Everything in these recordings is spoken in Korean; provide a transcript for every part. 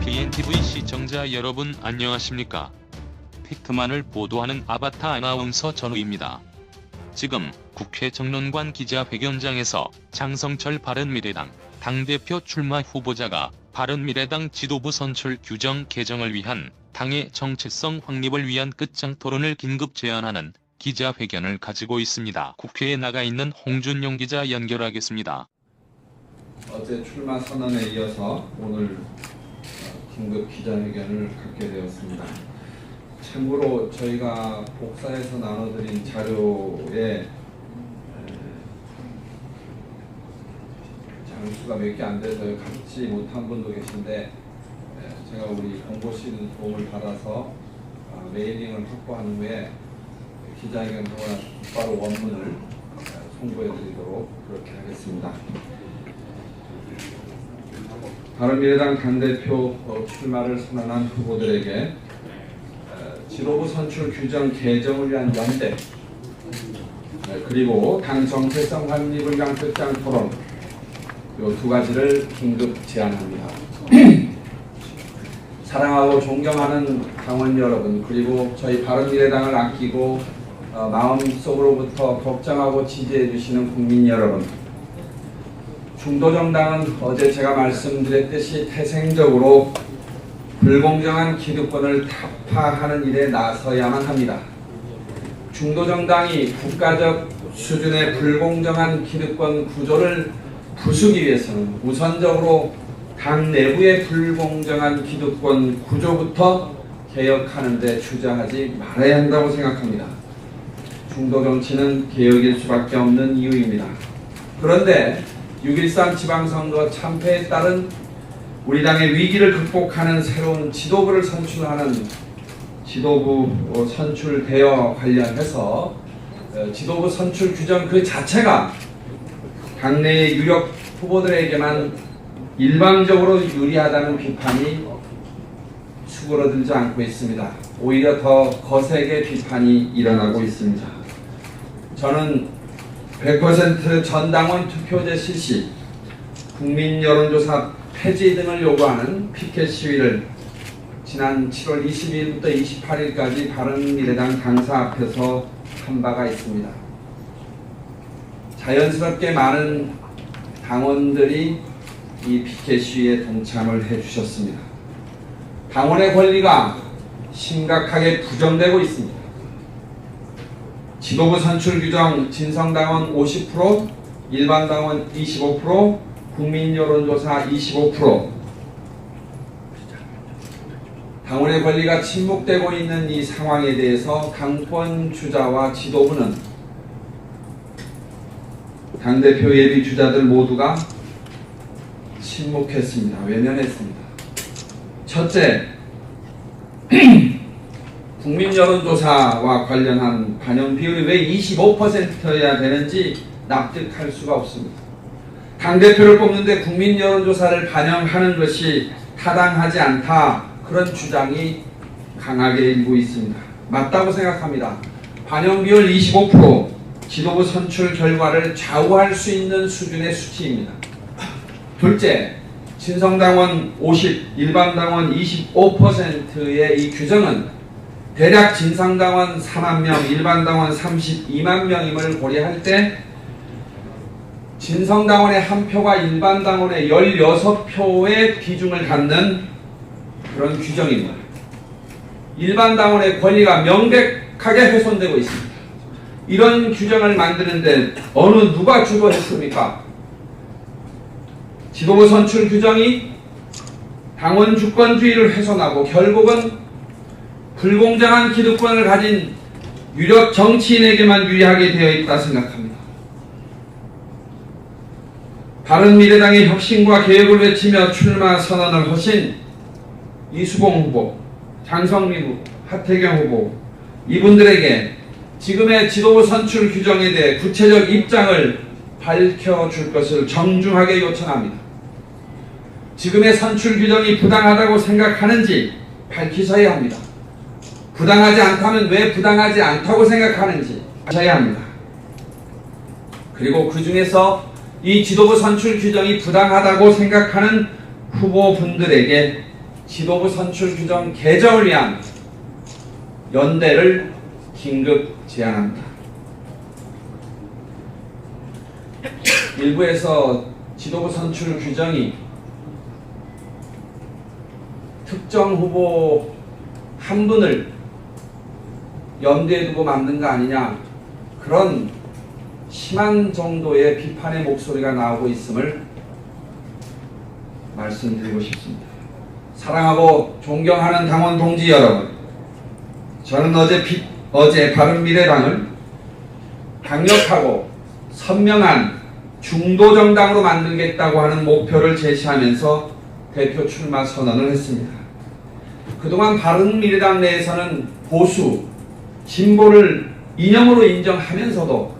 BNTV 시청자 여러분 안녕하십니까? 팩트만을 보도하는 아바타 아나운서 전우입니다. 지금 국회 정론관 기자회견장에서 장성철 바른미래당 당대표 출마 후보자가 바른미래당 지도부 선출 규정 개정을 위한 당의 정체성 확립을 위한 끝장 토론을 긴급 제안하는 기자회견을 가지고 있습니다. 국회에 나가 있는 홍준용 기자 연결하겠습니다. 어제 출마 선언에 이어서 오늘 긴급 기자회견을 갖게 되었습니다. 참고로 저희가 복사해서 나눠드린 자료에 장수가 몇 개 안 돼서 갖지 못한 분도 계신데 제가 우리 공보실 도움을 받아서 메일링을 확보한 후에 기자회견 하고 나서 바로 원문을 송부해드리도록 그렇게 하겠습니다. 바른미래당 당대표 출마를 선언한 후보들에게 지도부 선출 규정 개정을 위한 연대 그리고 당 정체성 확립을 위한 끝장 토론 이 두 가지를 긴급 제안합니다. 사랑하고 존경하는 당원 여러분 그리고 저희 바른미래당을 아끼고 마음속으로부터 걱정하고 지지해 주시는 국민 여러분, 중도정당은 어제 제가 말씀드렸듯이 태생적으로 불공정한 기득권을 타파하는 일에 나서야만 합니다. 중도정당이 국가적 수준의 불공정한 기득권 구조를 부수기 위해서는 우선적으로 당 내부의 불공정한 기득권 구조부터 개혁하는 데 주저하지 말아야 한다고 생각합니다. 중도정치는 개혁일 수밖에 없는 이유입니다. 그런데 6.13 지방선거 참패에 따른 우리 당의 위기를 극복하는 새로운 지도부를 선출하는 지도부 선출 대여 관련해서 지도부 선출 규정 그 자체가 당내의 유력 후보들에게만 일방적으로 유리하다는 비판이 수그러들지 않고 있습니다. 오히려 더 거세게 비판이 일어나고 있습니다. 저는 100% 전당원 투표제 실시, 국민 여론조사 폐지 등을 요구하는 피켓 시위를 지난 7월 22일부터 28일까지 바른미래당 당사 앞에서 한 바가 있습니다. 자연스럽게 많은 당원들이 이 피켓 시위에 동참을 해주셨습니다. 당원의 권리가 심각하게 부정되고 있습니다. 지도부 선출 규정 진성당원 50%, 일반당원 25%, 국민여론조사 25%. 당원의 권리가 침묵되고 있는 이 상황에 대해서 당권 주자와 지도부는 당대표 예비 주자들 모두가 침묵했습니다. 외면했습니다. 첫째, 국민 여론조사와 관련한 반영 비율이 왜 25%여야 되는지 납득할 수가 없습니다. 당대표를 뽑는데 국민 여론조사를 반영하는 것이 타당하지 않다, 그런 주장이 강하게 일고 있습니다. 맞다고 생각합니다. 반영 비율 25%, 지도부 선출 결과를 좌우할 수 있는 수준의 수치입니다. 둘째, 진성당원 50, 일반당원 25%의 이 규정은 대략 진성당원 4만 명, 일반당원 32만 명임을 고려할 때 진성당원의 한 표가 일반당원의 16표의 비중을 갖는 그런 규정입니다. 일반당원의 권리가 명백하게 훼손되고 있습니다. 이런 규정을 만드는데 어느 누가 주도했습니까? 지도부 선출 규정이 당원 주권주의를 훼손하고 결국은 불공정한 기득권을 가진 유력 정치인에게만 유리하게 되어 있다 생각합니다. 바른미래당의 혁신과 개혁을 외치며 출마 선언을 하신 이수봉 후보, 장성민 후보, 하태경 후보, 이분들에게 지금의 지도부 선출 규정에 대해 구체적 입장을 밝혀줄 것을 정중하게 요청합니다. 지금의 선출 규정이 부당하다고 생각하는지 밝히셔야 합니다. 부당하지 않다면 왜 부당하지 않다고 생각하는지 하셔야 합니다. 그리고 그 중에서 이 지도부 선출 규정이 부당하다고 생각하는 후보분들에게 지도부 선출 규정 개정을 위한 연대를 긴급 제안합니다. 일부에서 지도부 선출 규정이 특정 후보 한 분을 염두에 두고 만든 거 아니냐, 그런 심한 정도의 비판의 목소리가 나오고 있음을 말씀드리고 싶습니다. 사랑하고 존경하는 당원 동지 여러분, 저는 어제 바른미래당을 강력하고 선명한 중도정당으로 만들겠다고 하는 목표를 제시하면서 대표 출마 선언을 했습니다. 그동안 바른미래당 내에서는 보수, 진보를 이념으로 인정하면서도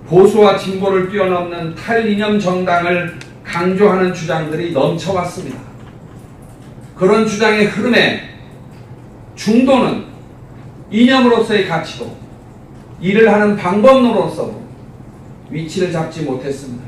보수와 진보를 뛰어넘는 탈이념 정당을 강조하는 주장들이 넘쳐왔습니다. 그런 주장의 흐름에 중도는 이념으로서의 가치도 일을 하는 방법론으로서도 위치를 잡지 못했습니다.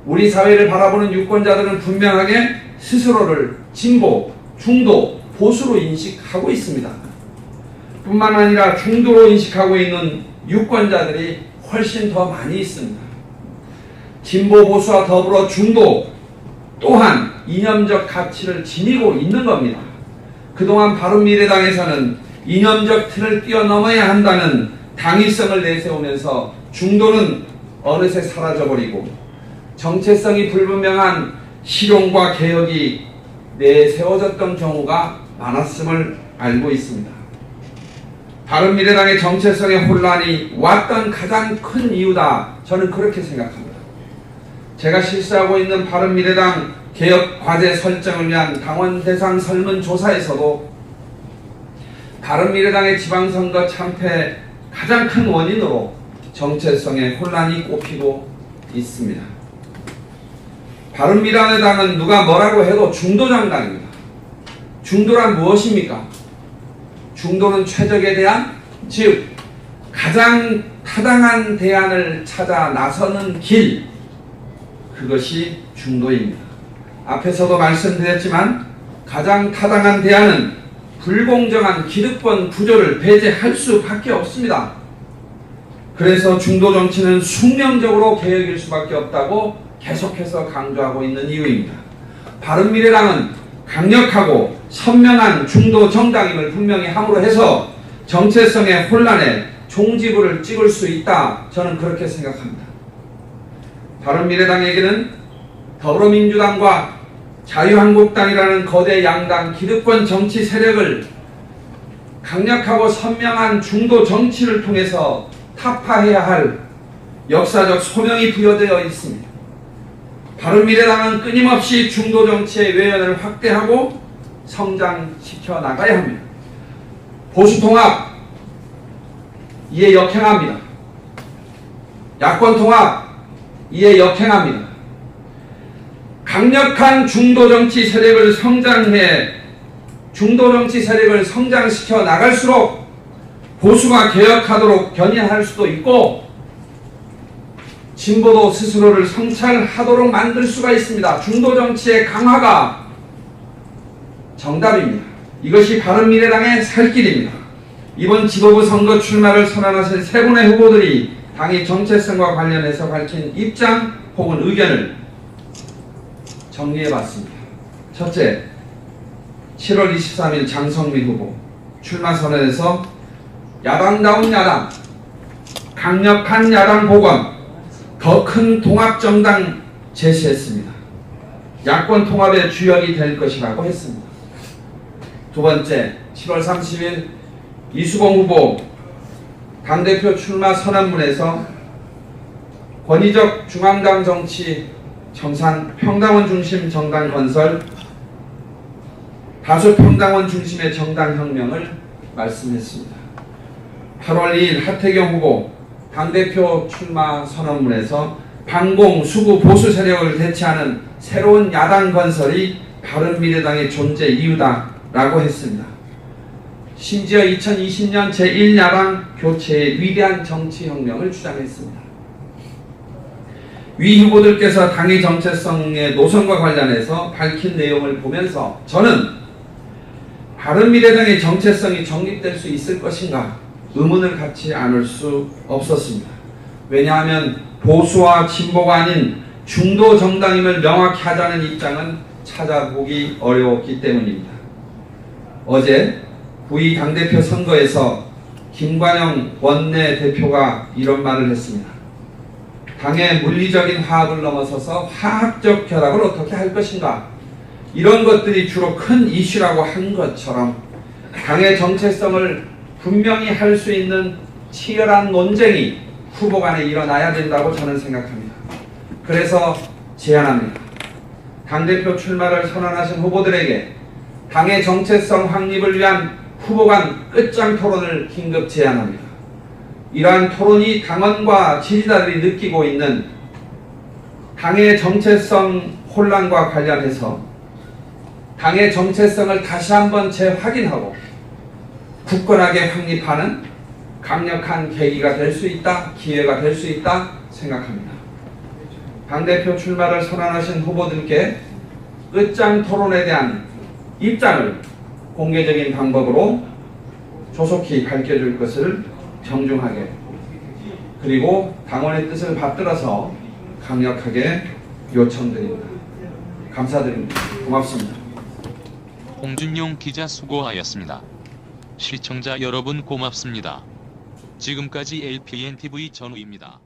우리 사회를 바라보는 유권자들은 분명하게 스스로를 진보, 중도, 보수로 인식하고 있습니다. 뿐만 아니라 중도로 인식하고 있는 유권자들이 훨씬 더 많이 있습니다. 진보, 보수와 더불어 중도 또한 이념적 가치를 지니고 있는 겁니다. 그동안 바른미래당에서는 이념적 틀을 뛰어넘어야 한다는 당위성을 내세우면서 중도는 어느새 사라져버리고 정체성이 불분명한 실용과 개혁이 내세워졌던 경우가 많았음을 알고 있습니다. 바른미래당의 정체성의 혼란이 왔던 가장 큰 이유다, 저는 그렇게 생각합니다. 제가 실시하고 있는 바른미래당 개혁 과제 설정을 위한 당원 대상 설문조사에서도 바른미래당의 지방선거 참패 가장 큰 원인으로 정체성의 혼란이 꼽히고 있습니다. 바른미래당은 누가 뭐라고 해도 중도정당입니다. 중도란 무엇입니까? 중도는 최적의 대안, 즉 가장 타당한 대안을 찾아 나서는 길, 그것이 중도입니다. 앞에서도 말씀드렸지만 가장 타당한 대안은 불공정한 기득권 구조를 배제할 수밖에 없습니다. 그래서 중도 정치는 숙명적으로 개혁일 수밖에 없다고 계속해서 강조하고 있는 이유입니다. 바른미래당은 강력하고 선명한 중도 정당임을 분명히 함으로 해서 정체성의 혼란에 종지부를 찍을 수 있다, 저는 그렇게 생각합니다. 바른미래당에게는 더불어민주당과 자유한국당이라는 거대 양당 기득권 정치 세력을 강력하고 선명한 중도 정치를 통해서 타파해야 할 역사적 소명이 부여되어 있습니다. 바른미래당은 끊임없이 중도 정치의 외연을 확대하고 성장시켜 나가야 합니다. 보수통합, 이에 역행합니다. 야권통합, 이에 역행합니다. 강력한 중도 정치 세력을 성장시켜 나갈수록 보수가 개혁하도록 견인할 수도 있고 진보도 스스로를 성찰하도록 만들 수가 있습니다. 중도 정치의 강화가 정답입니다. 이것이 바른미래당의 살 길입니다. 이번 지도부 선거 출마를 선언하신 세 분의 후보들이 당의 정체성과 관련해서 밝힌 입장 혹은 의견을 정리해봤습니다. 첫째, 7월 23일 장성민 후보 출마 선언에서 야당다운 야당, 강력한 야당 복원, 더 큰 통합정당 제시했습니다. 야권 통합의 주역이 될 것이라고 했습니다. 두 번째, 7월 30일 이수봉 후보 당대표 출마 선언문에서 권위적 중앙당 정치 청산, 평당원 중심 정당 건설, 다수 평당원 중심의 정당 혁명을 말씀했습니다. 8월 2일 하태경 후보 당대표 출마 선언문에서 반공, 수구, 보수 세력을 대체하는 새로운 야당 건설이 바른미래당의 존재 이유다라고 했습니다. 심지어 2020년 제1야당 교체의 위대한 정치혁명을 주장했습니다. 위 후보들께서 당의 정체성의 노선과 관련해서 밝힌 내용을 보면서 저는 바른미래당의 정체성이 정립될 수 있을 것인가 의문을 갖지 않을 수 없었습니다. 왜냐하면 보수와 진보가 아닌 중도 정당임을 명확히 하자는 입장은 찾아보기 어려웠기 때문입니다. 어제 9.2 당대표 선거에서 김관영 원내대표가 이런 말을 했습니다. 당의 물리적인 화합을 넘어서서 화학적 결합을 어떻게 할 것인가, 이런 것들이 주로 큰 이슈라고 한 것처럼 당의 정체성을 분명히 할 수 있는 치열한 논쟁이 후보 간에 일어나야 된다고 저는 생각합니다. 그래서 제안합니다. 당대표 출마를 선언하신 후보들에게 당의 정체성 확립을 위한 후보 간 끝장 토론을 긴급 제안합니다. 이러한 토론이 당원과 지지자들이 느끼고 있는 당의 정체성 혼란과 관련해서 당의 정체성을 다시 한번 재확인하고 굳건하게 확립하는 강력한 계기가 될 수 있다, 기회가 될 수 있다 생각합니다. 당대표 출마를 선언하신 후보들께 끝장 토론에 대한 입장을 공개적인 방법으로 조속히 밝혀줄 것을 정중하게, 그리고 당원의 뜻을 받들어서 강력하게 요청드립니다. 감사드립니다. 고맙습니다. 홍준용 기자 수고하였습니다. 시청자 여러분 고맙습니다. 지금까지 LPNTV 전우입니다.